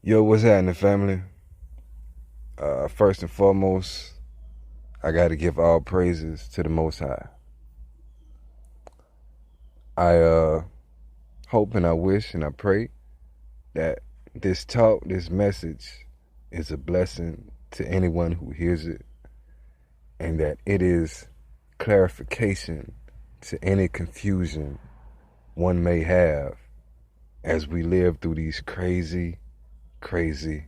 Yo, what's happening, family? First and foremost, I got to give all praises to the Most High. I hope and I wish and I pray that this talk, this message is a blessing to anyone who hears it, and that it is clarification to any confusion one may have as we live through these crazy, crazy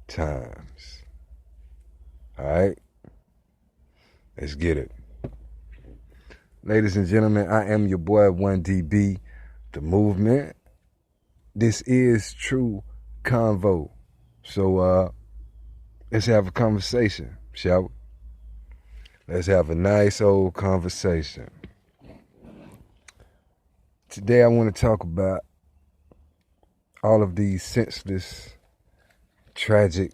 times. All right? Let's get it. Ladies and gentlemen, I am your boy 1DB, the movement. This is Tru Khan Vo. So let's have a conversation, shall we? Let's have a nice old conversation. Today I want to talk about all of these senseless, tragic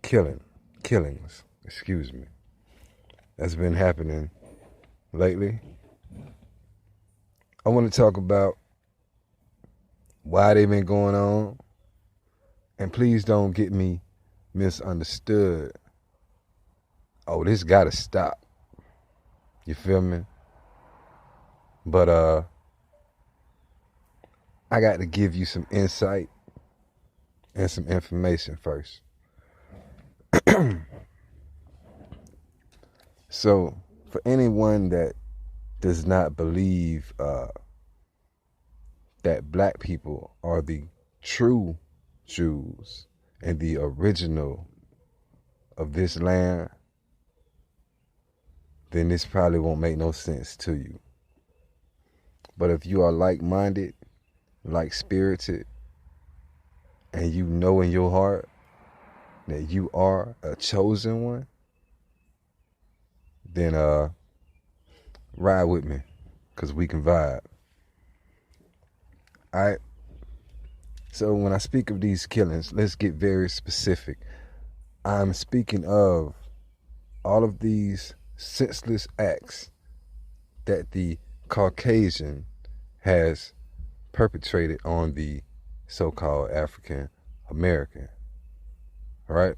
killings, that's been happening lately. I want to talk about why they've been going on, and please don't get me misunderstood. Oh, this gotta stop. You feel me? But I got to give you some insight and some information first. So, for anyone that does not believe that black people are the true Jews and the original of this land, then this probably won't make no sense to you. But if you are like-minded, like-spirited, and you know in your heart that you are a chosen one, then ride with me, because we can vibe. Alright? So when I speak of these killings, let's get very specific. I'm speaking of all of these senseless acts that the Caucasian has perpetrated on the so-called African American. Right?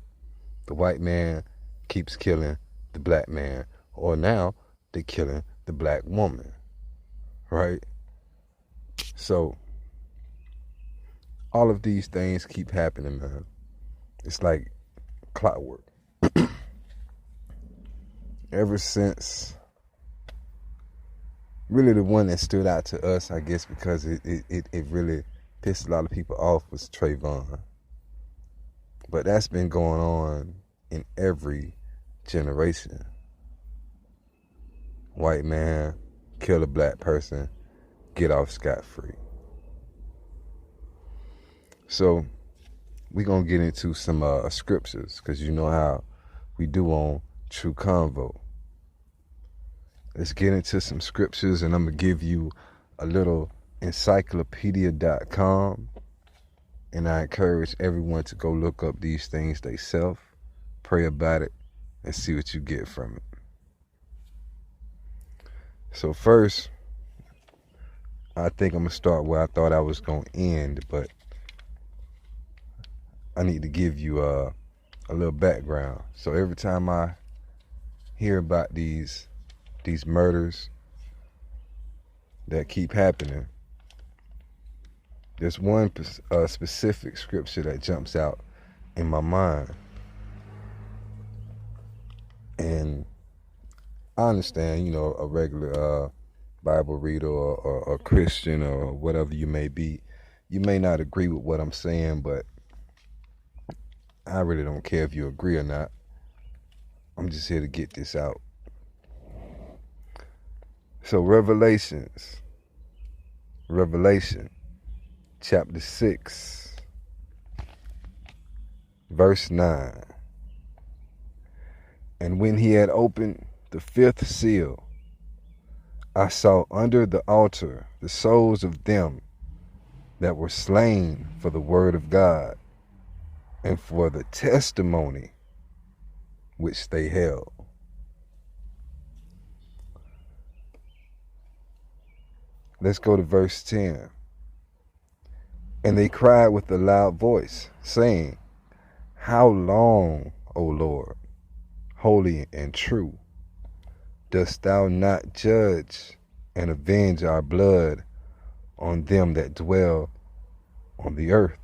The white man keeps killing the black man, or now they're killing the black woman. Right? So all of these things keep happening, man. It's like clockwork. Ever since, really the one that stood out to us, I guess, because it really pissed a lot of people off, was Trayvon. But that's been going on in every generation. White man kill a black person, get off scot-free. So we're going to get into some scriptures, because you know how we do on Tru Khan Vo. Let's get into some scriptures, and I'm going to give you a little encyclopedia.com, and I encourage everyone to go look up these things themselves, pray about it, and see what you get from it. So first, I think I'm going to start where I thought I was going to end, but I need to give you a little background. So every time I hear about these murders that keep happening, there's one specific scripture that jumps out in my mind. And I understand, you know, a regular Bible reader or a Christian or whatever you may be, you may not agree with what I'm saying, but I really don't care if you agree or not. I'm just here to get this out. So Revelation, chapter 6, verse 9. And when he had opened the fifth seal, I saw under the altar the souls of them that were slain for the word of God and for the testimony which they held. Let's go to verse 10. And they cried with a loud voice, saying, How long, O Lord, holy and true, dost thou not judge and avenge our blood on them that dwell on the earth?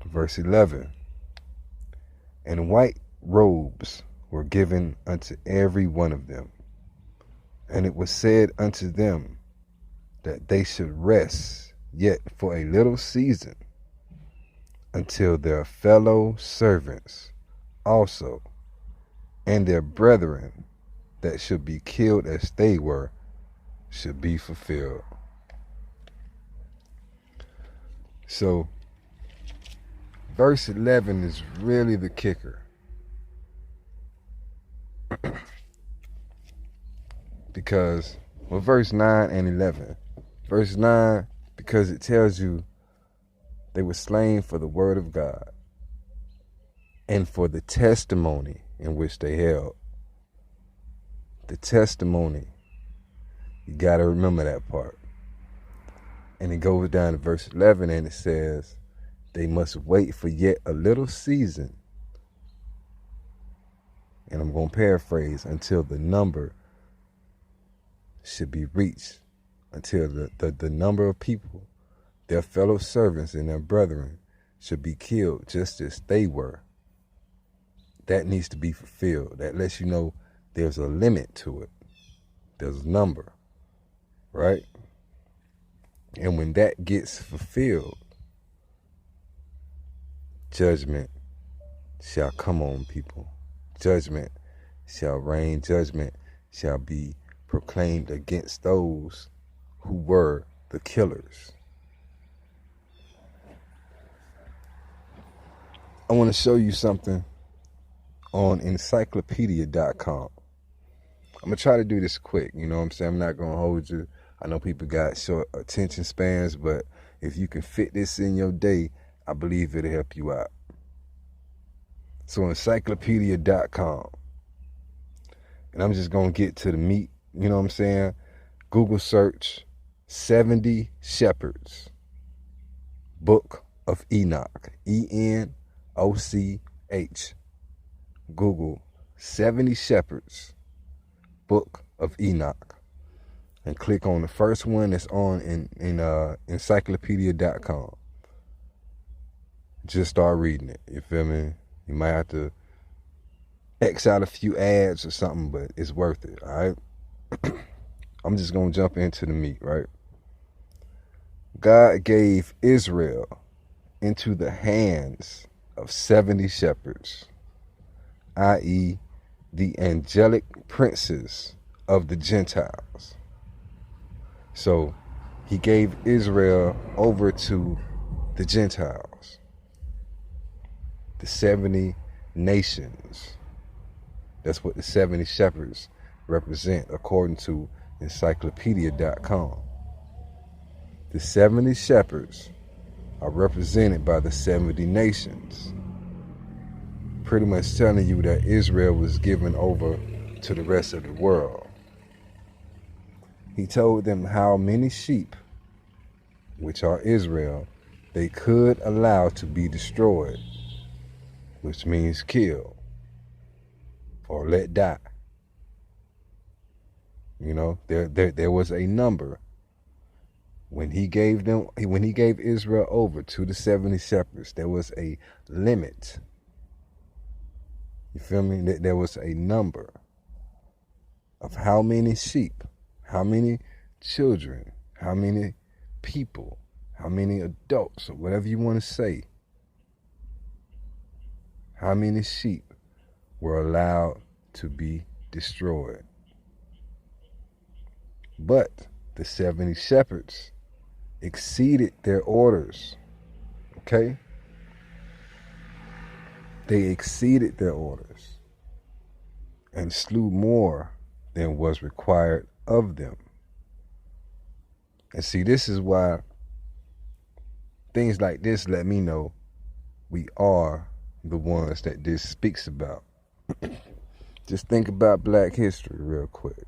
Verse 11. And white robes were given unto every one of them. And it was said unto them that they should rest yet for a little season, until their fellow servants also and their brethren that should be killed as they were should be fulfilled. So verse 11 is really the kicker. Because, well, verse 9 and 11. Verse 9, because it tells you they were slain for the word of God and for the testimony in which they held. The testimony, you got to remember that part. And it goes down to verse 11 and it says, they must wait for yet a little season. And I'm going to paraphrase, until the number should be reached, until the number of people, their fellow servants and their brethren, should be killed just as they were. That needs to be fulfilled. That lets you know there's a limit to it. There's a number, right? And when that gets fulfilled, judgment shall come on people. Judgment shall reign. Judgment shall be proclaimed against those who were the killers. I want to show you something on encyclopedia.com. I'm going to try to do this quick, you know what I'm saying? I'm not going to hold you. I know people got short attention spans, but if you can fit this in your day, I believe it'll help you out. So encyclopedia.com. And I'm just going to get to the meat, you know what I'm saying? Google search 70 Sheppards, Book of Enoch, Enoch. Google 70 Sheppards, Book of Enoch, and click on the first one that's on in encyclopedia.com. Just start reading it, you feel me? You might have to X out a few ads or something, but it's worth it, all right? I'm just going to jump into the meat, right? God gave Israel into the hands of 70 shepherds, i.e., the angelic princes of the Gentiles. So he gave Israel over to the Gentiles, the 70 nations. That's what the 70 shepherds represent, according to encyclopedia.com. The 70 shepherds are represented by the 70 nations, pretty much telling you that Israel was given over to the rest of the world. He told them how many sheep, which are Israel, they could allow to be destroyed, which means kill or let die. You know, there was a number. When he gave Israel over to the 70 shepherds, there was a limit. You feel me? There was a number of how many sheep, how many children, how many people, how many adults, or whatever you want to say, how many sheep were allowed to be destroyed. But the 70 shepherds exceeded their orders, okay? They exceeded their orders and slew more than was required of them. And see, this is why things like this let me know we are the ones that this speaks about. Just think about Black history real quick.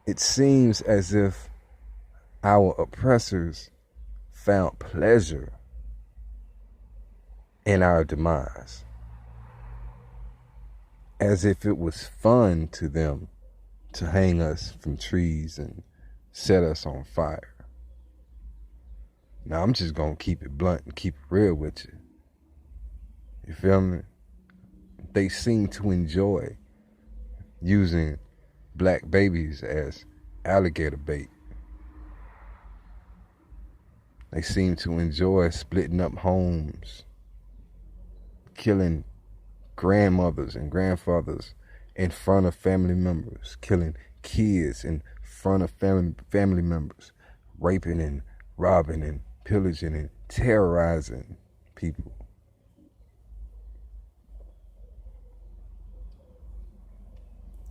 It seems as if our oppressors found pleasure in our demise, as if it was fun to them to hang us from trees and set us on fire. Now, I'm just going to keep it blunt and keep it real with you. You feel me? They seem to enjoy using black babies as alligator bait. They seem to enjoy splitting up homes, killing grandmothers and grandfathers in front of family members, killing kids in front of family members, raping and robbing and pillaging and terrorizing people.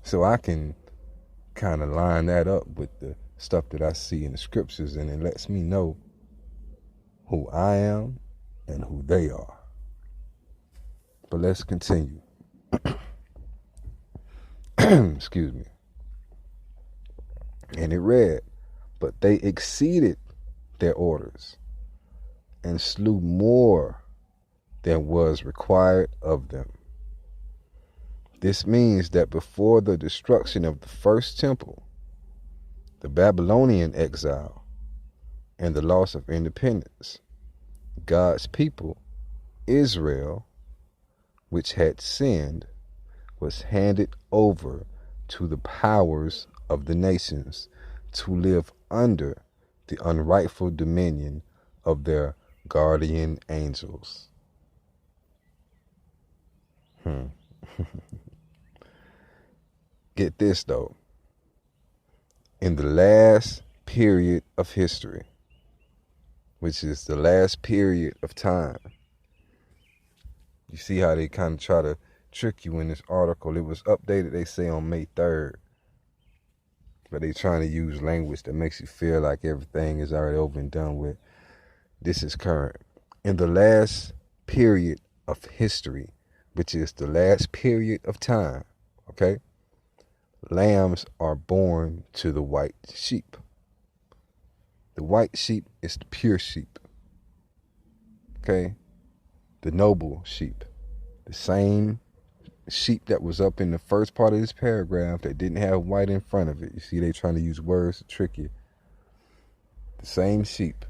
So I can kind of line that up with the stuff that I see in the scriptures, and it lets me know who I am and who they are. But let's continue. Excuse me. And it read, but they exceeded their orders and slew more than was required of them. This means that before the destruction of the first temple, the Babylonian exile, and the loss of independence, God's people, Israel, which had sinned, was handed over to the powers of the nations to live under the unrightful dominion of their guardian angels. Get this though. In the last period of history, which is the last period of time, you see how they kind of try to trick you in this article. It was updated, they say, on May 3rd. But they trying to use language that makes you feel like everything is already over and done with. This is current. In the last period of history, which is the last period of time, okay, lambs are born to the white sheep. The white sheep is the pure sheep, okay, the noble sheep, the same sheep that was up in the first part of this paragraph that didn't have white in front of it. You see, they trying to use words to trick you. The same sheep,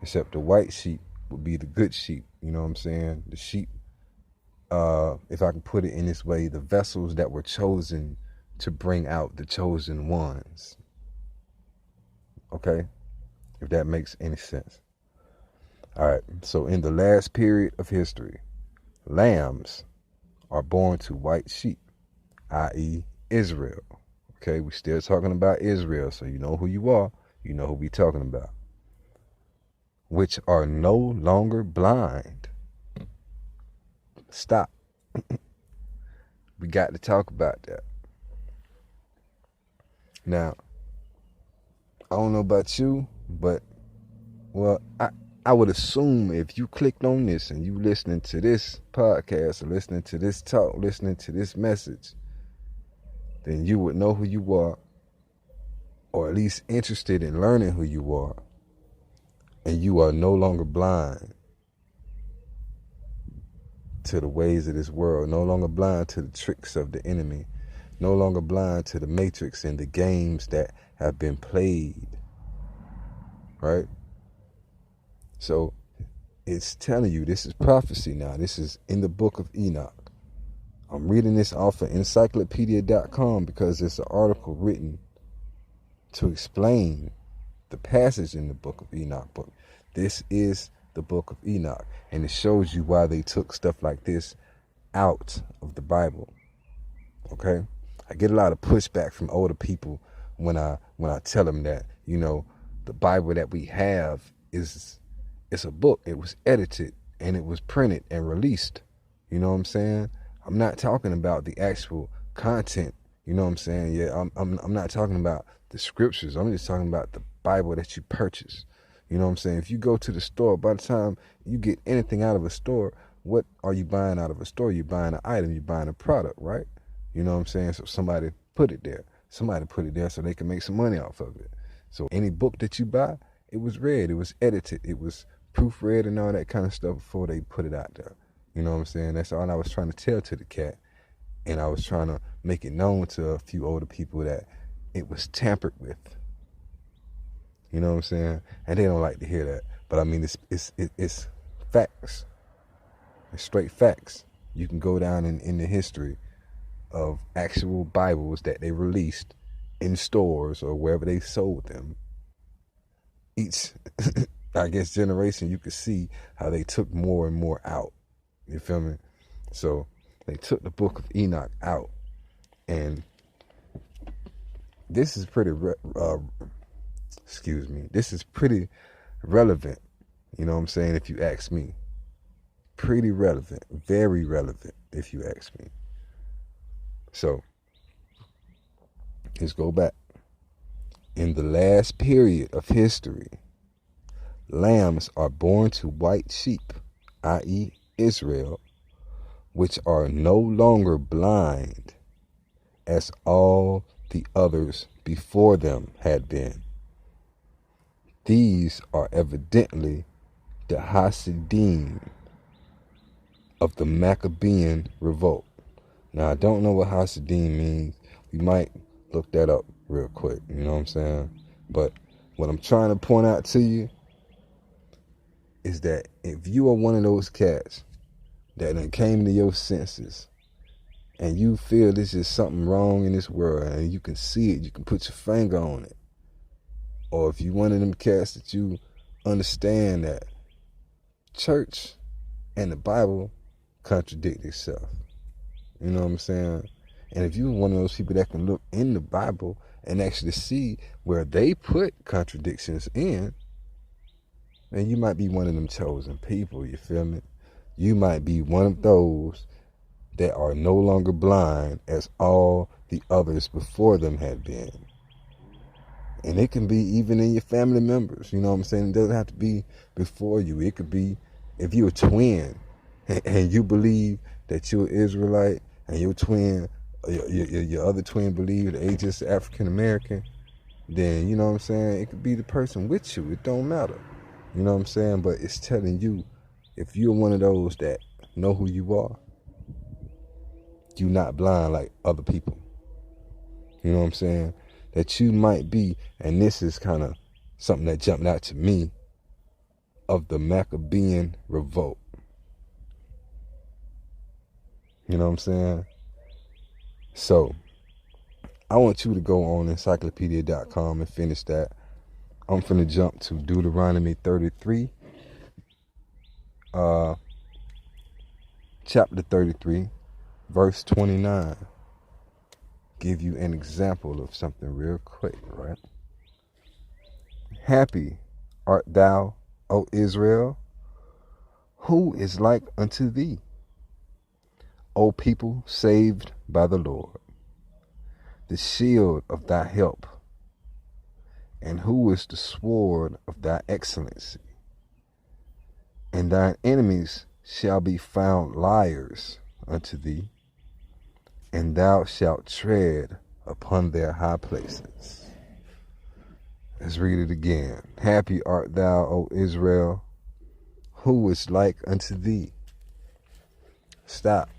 except the white sheep would be the good sheep. You know what I'm saying? The sheep, if I can put it in this way, the vessels that were chosen to bring out the chosen ones. Okay? If that makes any sense. All right. So in the last period of history, lambs are born to white sheep, i.e. Israel. Okay? We're still talking about Israel, so you know who you are. You know who we talking about. Which are no longer blind. Stop. We got to talk about that. Now, I don't know about you, but, well, I would assume if you clicked on this and you listening to this podcast or listening to this talk, listening to this message, then you would know who you are, or at least interested in learning who you are, and you are no longer blind to the ways of this world, no longer blind to the tricks of the enemy, no longer blind to the matrix and the games that have been played, right? So it's telling you, this is prophecy now. This is in the book of Enoch. I'm reading this off of encyclopedia.com because it's an article written to explain the passage in the book of Enoch. But this is the book of Enoch, and it shows you why they took stuff like this out of the Bible. Okay? I get a lot of pushback from older people when I tell them that, you know, the Bible that we have is a book. It was edited and it was printed and released. You know what I'm saying? I'm not talking about the actual content. You know what I'm saying? Yeah, I'm not talking about the scriptures. I'm just talking about the Bible that you purchase. You know what I'm saying? If you go to the store, by the time you get anything out of a store, what are you buying out of a store? You're buying an item. You're buying a product, right? You know what I'm saying? So somebody put it there. Somebody put it there so they can make some money off of it. So any book that you buy, it was read, it was edited, it was proofread and all that kind of stuff before they put it out there. You know what I'm saying? That's all I was trying to tell to the cat. And I was trying to make it known to a few older people that it was tampered with. You know what I'm saying? And they don't like to hear that. But I mean, it's facts. It's straight facts. You can go down in the history of actual Bibles that they released in stores or wherever they sold them. Each, I guess, generation, you could see how they took more and more out. You feel me? So they took the book of Enoch out. And this is pretty, this is pretty relevant. You know what I'm saying? If you ask me. Pretty relevant. Very relevant, if you ask me. So, let's go back. In the last period of history, lambs are born to white sheep, i.e. Israel, which are no longer blind as all the others before them had been. These are evidently the Hasidim of the Maccabean revolt. Now, I don't know what Hasidim means. We might look that up real quick, you know what I'm saying? But what I'm trying to point out to you is that if you are one of those cats that done came to your senses and you feel there's just something wrong in this world and you can see it, you can put your finger on it, or if you one of them cats that you understand that church and the Bible contradict itself, you know what I'm saying? And if you're one of those people that can look in the Bible and actually see where they put contradictions in, then you might be one of them chosen people, you feel me? You might be one of those that are no longer blind as all the others before them had been. And it can be even in your family members, you know what I'm saying? It doesn't have to be before you. It could be if you're a twin and you believe that you're Israelite and your twin, your other twin believe that they just African American, then, you know what I'm saying, it could be the person with you. It don't matter. You know what I'm saying? But it's telling you, if you're one of those that know who you are, you're not blind like other people. You know what I'm saying? That you might be, and this is kind of something that jumped out to me, of the Maccabean revolt. You know what I'm saying? So, I want you to go on encyclopedia.com and finish that. I'm finna jump to Deuteronomy 33, chapter 33, verse 29. Give you an example of something real quick, right? Happy art thou, O Israel, who is like unto thee, O people saved by the Lord, the shield of thy help, and who is the sword of thy excellency. And thine enemies shall be found liars unto thee, and thou shalt tread upon their high places. Let's read it again. Happy art thou, O Israel, who is like unto thee. Stop.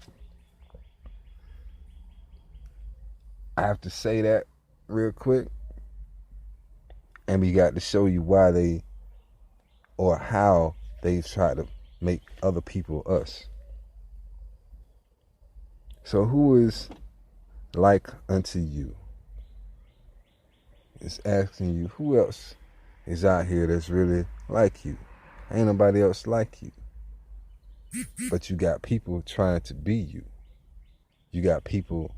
I have to say that real quick. And we got to show you why they, or how they've tried to make other people us. So who is like unto you? It's asking you, who else is out here that's really like you? Ain't nobody else like you. But you got people trying to be you. You got people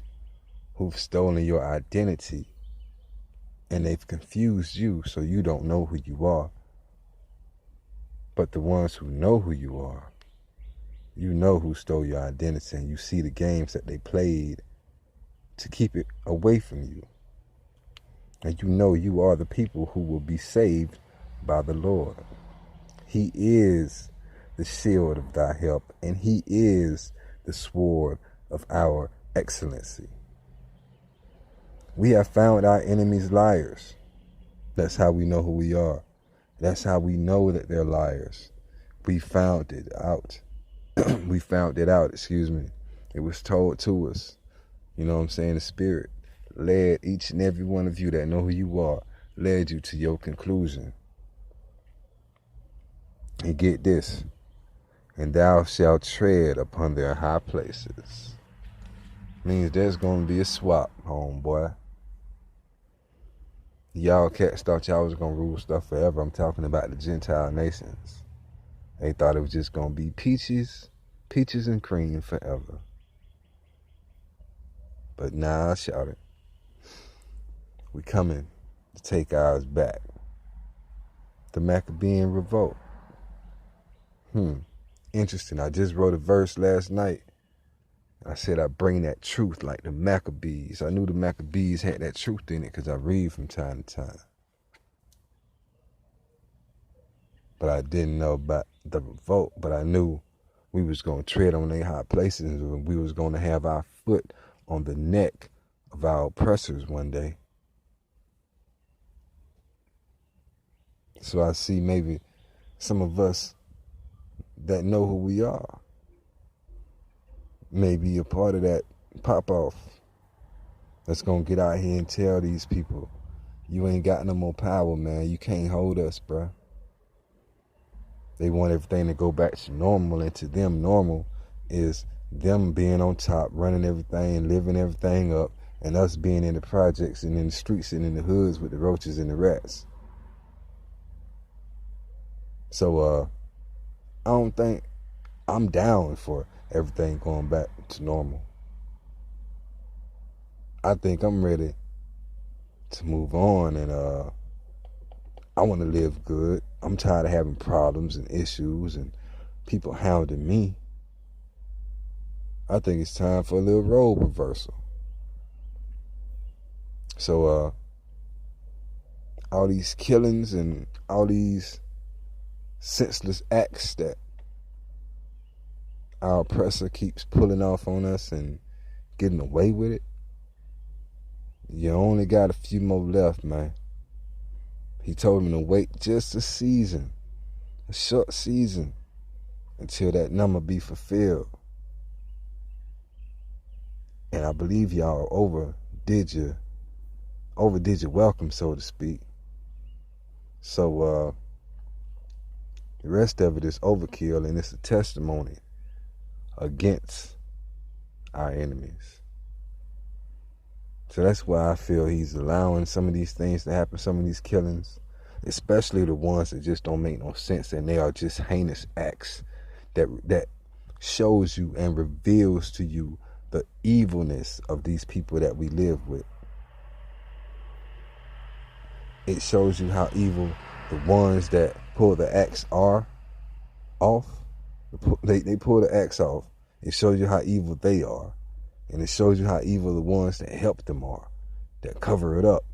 who've stolen your identity, and they've confused you so you don't know who you are. But the ones who know who you are, you know who stole your identity, and you see the games that they played to keep it away from you. And you know you are the people who will be saved by the Lord. He is the shield of thy help, and he is the sword of our excellency. We have found our enemies liars, That's how we know who we are. That's how we know that they're liars. We found it out. We found it out, excuse me. It was told to us. You know what I'm saying? The Spirit led each and every one of you that know who you are, led you to your conclusion. And get this. And thou shalt tread upon their high places. Means there's going to be a swap, homeboy. Y'all cats thought y'all was going to rule stuff forever. I'm talking about the Gentile nations. They thought it was just going to be peaches and cream forever. But nah, shout it. We coming to take ours back. The Maccabean revolt. Interesting. I just wrote a verse last night. I said I bring that truth like the Maccabees. I knew the Maccabees had that truth in it because I read from time to time. But I didn't know about the revolt. But I knew we was going to tread on their high places and we was going to have our foot on the neck of our oppressors one day. So I see maybe some of us that know who we are may be a part of that pop-off that's going to get out here and tell these people, you ain't got no more power, man. You can't hold us, bruh. They want everything to go back to normal, and to them, normal is them being on top, running everything, living everything up, and us being in the projects and in the streets and in the hoods with the roaches and the rats. So, I don't think I'm down for everything going back to normal. I think I'm ready to move on, and I want to live good. I'm tired of having problems and issues and people hounding me. I think it's time for a little role reversal. So, all these killings and all these senseless acts that our oppressor keeps pulling off on us and getting away with it, you only got a few more left, man. He told him to wait just a season, a short season, until that number be fulfilled. And I believe y'all overdid your welcome, so to speak. So the rest of it is overkill, and it's a testimony against our enemies. So that's why I feel he's allowing some of these things to happen, some of these killings, especially the ones that just don't make no sense, and they are just heinous acts that shows you and reveals to you the evilness of these people that we live with. It shows you how evil the ones that pull the axe are off. They pull the axe off. It shows you how evil they are. And it shows you how evil the ones that help them are, that cover it up,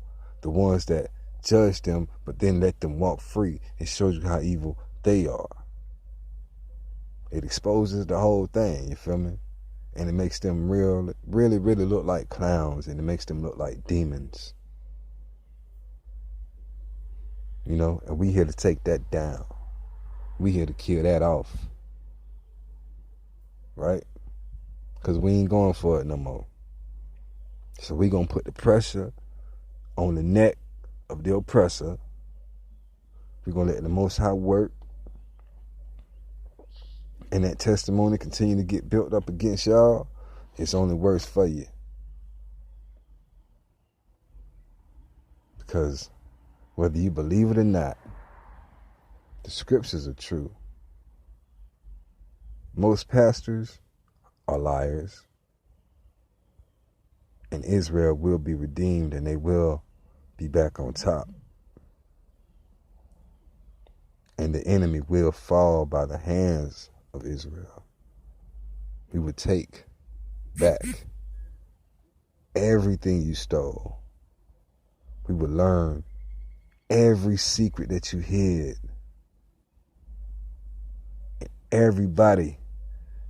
the ones that judge them but then let them walk free. It shows you how evil they are. It exposes the whole thing, you feel me? And it makes them really, really look like clowns, and it makes them look like demons. You know, and we here to take that down. We here to kill that off. Right? Because we ain't going for it no more. So we going to put the pressure on the neck of the oppressor. We're going to let the Most High work. And that testimony continue to get built up against y'all. It's only worse for you. Because whether you believe it or not, the scriptures are true. Most pastors are liars. And Israel will be redeemed, and they will be back on top. And the enemy will fall by the hands of Israel. We would take back everything you stole. We would learn every secret that you hid. Everybody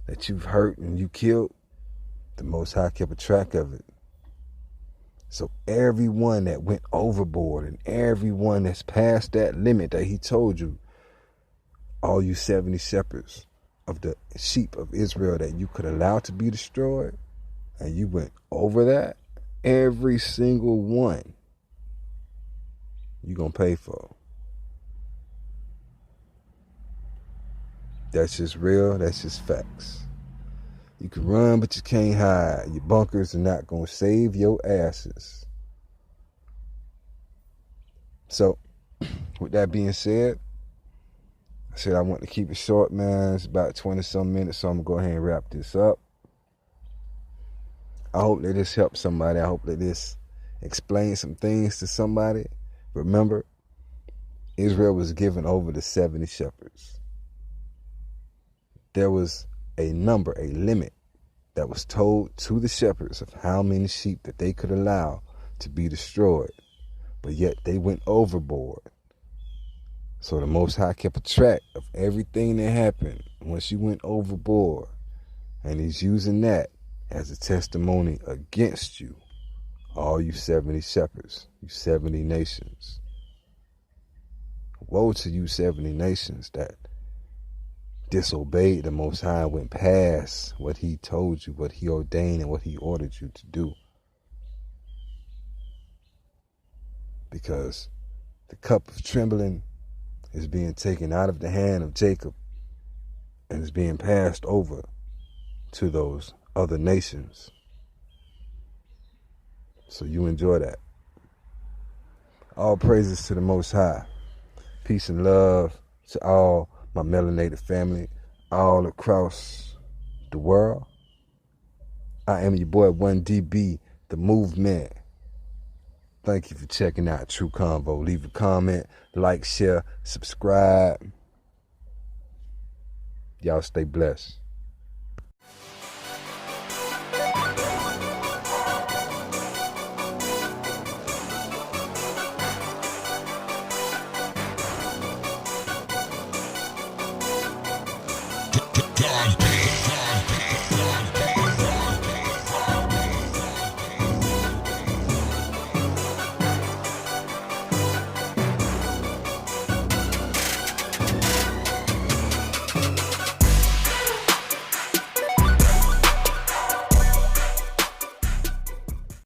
that you've hurt and you killed, the Most High kept a track of it. So everyone that went overboard and everyone that's past that limit that he told you, all you 70 shepherds of the sheep of Israel that you could allow to be destroyed, and you went over that, every single one, you're going to pay for. That's just real. That's just facts. You can run, but you can't hide. Your bunkers are not going to save your asses. So, with that being said, I said I want to keep it short, man. It's about 20-some minutes, so I'm going to go ahead and wrap this up. I hope that this helps somebody. I hope that this explains some things to somebody. Remember, Israel was given over to 70 shepherds. There was a number, a limit that was told to the shepherds of how many sheep that they could allow to be destroyed. But yet they went overboard. So the Most High kept a track of everything that happened once you went overboard. And he's using that as a testimony against you, all you 70 shepherds, you 70 nations. Woe to you 70 nations that disobeyed the Most High and went past what he told you, what he ordained and what he ordered you to do. Because the cup of trembling is being taken out of the hand of Jacob and is being passed over to those other nations. So you enjoy that. All praises to the Most High. Peace and love to all my melanated family all across the world. I am your boy 1DB, the movement. Thank you for checking out Tru Khan Vo. Leave a comment, like, share, subscribe. Y'all stay blessed.